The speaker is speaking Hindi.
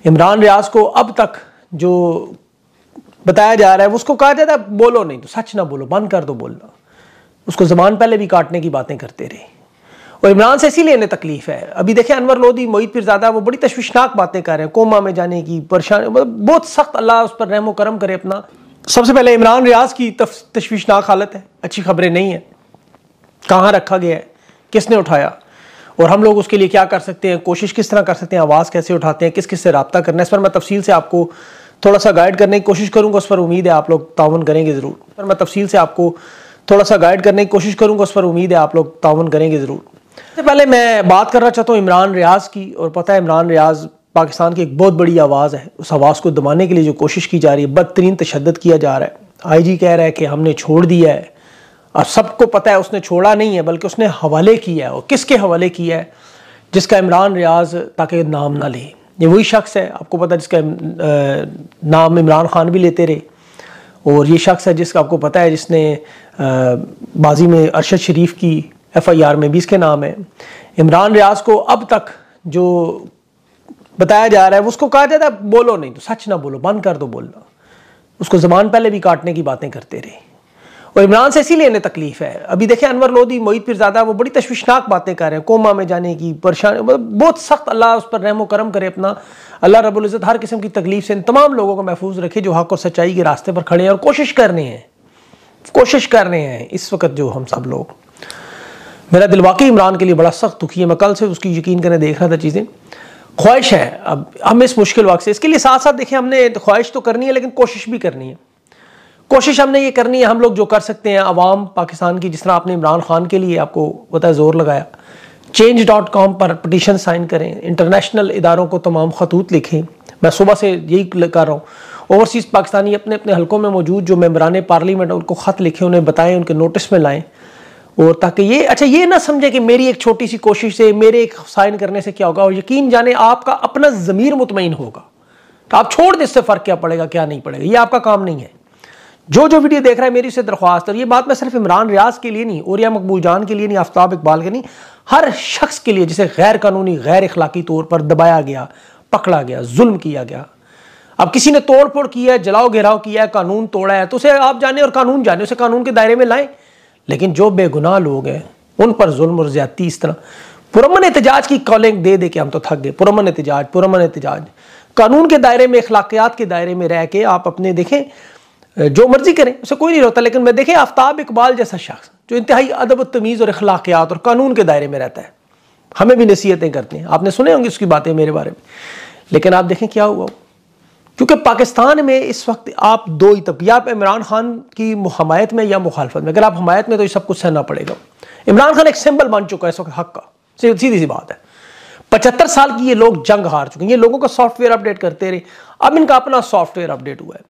इमरान रियाज को अब तक जो बताया जा रहा है उसको कहा जाता है बोलो नहीं तो सच ना बोलो, बंद कर दो बोलना। उसको ज़बान पहले भी काटने की बातें करते रहे और इमरान से इसीलिए इन्हें तकलीफ है। अभी देखें अनवर लोधी, मोहित पीरज़ादा, वो बड़ी तशवीशनाक बातें कर रहे हैं, कोमा में जाने की परेशानी, मतलब बहुत सख्त। अल्लाह उस पर रहम करम करे अपना। सबसे पहले इमरान रियाज की तशवीशनाक हालत है, अच्छी खबरें नहीं है, कहाँ रखा गया है, किसने उठाया और हम लोग उसके लिए क्या कर सकते हैं, कोशिश किस तरह कर सकते हैं, आवाज़ कैसे उठाते हैं, किस किस से रब्ता करना है। इस पर मैं तफसील से आपको थोड़ा सा गाइड करने की कोशिश करूँगा, उस पर उम्मीद है आप लोग ताउन करेंगे ज़रूर। पर मैं तफसील से आपको थोड़ा सा गाइड करने की कोशिश करूँगा, उस पर उम्मीद है आप लोग ताउन करेंगे ज़रूर। सबसे पहले मैं बात करना चाहता हूँ इमरान रियाज की। और पता है इमरान रियाज पाकिस्तान की एक बहुत बड़ी आवाज़ है, उस आवाज़ को दबाने के लिए जो कोशिश की जा रही है, बदतरीन तशद्दुद किया जा रहा है। IG कह रहा है कि हमने छोड़ दिया है और सबको पता है उसने छोड़ा नहीं है, बल्कि उसने हवाले किया है। और किसके हवाले किया है? जिसका इमरान रियाज ताकि नाम ना ले। ये वही शख्स है, आपको पता है, जिसका नाम इमरान खान भी लेते रहे। और ये शख्स है जिसका आपको पता है जिसने बाजी में अरशद शरीफ की FIR में भी इसके नाम है। इमरान रियाज को अब तक जो बताया जा रहा है उसको कहा जाता है बोलो नहीं तो सच ना बोलो, बंद कर दो बोलना। उसको ज़बान पहले भी काटने की बातें करते रहे और इमरान से इसीलिए इन्हें तकलीफ है। अभी देखें अनवर लोधी, मोहित पीरज़ादा, वो बड़ी तशवीशनाक बातें कर रहे हैं, कोमा में जाने की परेशानी, मतलब बहुत सख्त। अल्लाह उस पर रहम करम करे अपना। अल्लाह रब्बुल इज़्ज़त हर किस्म की तकलीफ से इन तमाम लोगों को महफूज रखे जो हक़ और सच्चाई के रास्ते पर खड़े हैं और कोशिश कर रहे हैं इस वक्त जो हम सब लोग। मेरा दिल वाकई इमरान के लिए बड़ा सख्त दुखी है। मैं कल से उसकी यकीन करने देख रहा था चीज़ें। ख्वाहिश है अब हम इस मुश्किल वक्त से, इसके लिए साथ साथ देखें हमने ख्वाहिश तो करनी है लेकिन कोशिश भी करनी है। कोशिश हमने ये करनी है, हम लोग जो कर सकते हैं अवाम पाकिस्तान की, जिस तरह आपने इमरान खान के लिए आपको पता है जोर लगाया, Change.com पर पटिशन साइन करें, इंटरनेशनल इदारों को तमाम खतूत लिखें। मैं सुबह से यही कर रहा हूँ। ओवरसीज़ पाकिस्तानी अपने अपने हलकों में मौजूद जो मेंबरान पार्लियामेंट उनको ख़त लिखें, उन्हें बताएं, उनके नोटिस में लाएँ। और ताकि ये ना समझे कि मेरी एक छोटी सी कोशिश से, मेरे एक साइन करने से क्या होगा। और यकीन जाने आपका अपना ज़मीर मुतमईन होगा तो आप छोड़ दें, इससे फ़र्क क्या पड़ेगा क्या नहीं पड़ेगा, ये आपका काम नहीं है। जो वीडियो देख रहा है मेरी से दरख्वास्त, और ये बात मैं सिर्फ इमरान रियाज के लिए नहीं, औरिया मकबूल जान के लिए नहीं, आफ्ताब इकबाल के नहीं, हर शख्स के लिए जिसे गैर कानूनी गैर इखलाकी तौर पर दबाया गया, पकड़ा गया, जुल्म किया गया। अब किसी ने तोड़ फोड़ किया है, जलाओ घेराव किया है, कानून तोड़ा है, तो उसे आप जाने और कानून जाने, उसे कानून के दायरे में लाएं। लेकिन जो बेगुनाह लोग हैं उन पर जुल्म और ज्यादती, इस तरह पुरअमन एहतजाज की कॉलिंग दे के हम तो थक गए। पुरअमन एहतजाज कानून के दायरे में, अखलाकियात के दायरे में रह के आप अपने देखें, जो मर्जी करें, उसे कोई नहीं रोकता। लेकिन मैं देखें आफ्ताब इकबाल जैसा शख्स जो इंतहाई अदब, तमीज़ और अखलाकियात और कानून के दायरे में रहता है, हमें भी नसीहतें करते हैं, आपने सुने होंगे उसकी बातें मेरे बारे में। लेकिन आप देखें क्या हुआ, क्योंकि पाकिस्तान में इस वक्त आप दो ही तब, या आप इमरान खान की हमायत में या मुखालफत में। अगर आप हमायत में तो ये सब कुछ सहना पड़ेगा। इमरान खान एक सिंबल बन चुका है इस वक्त हक का, सीधी सी बात है। 75 साल की ये लोग जंग हार चुके हैं। ये लोगों का सॉफ्टवेयर अपडेट करते रहे, अब इनका अपना सॉफ्टवेयर अपडेट हुआ है।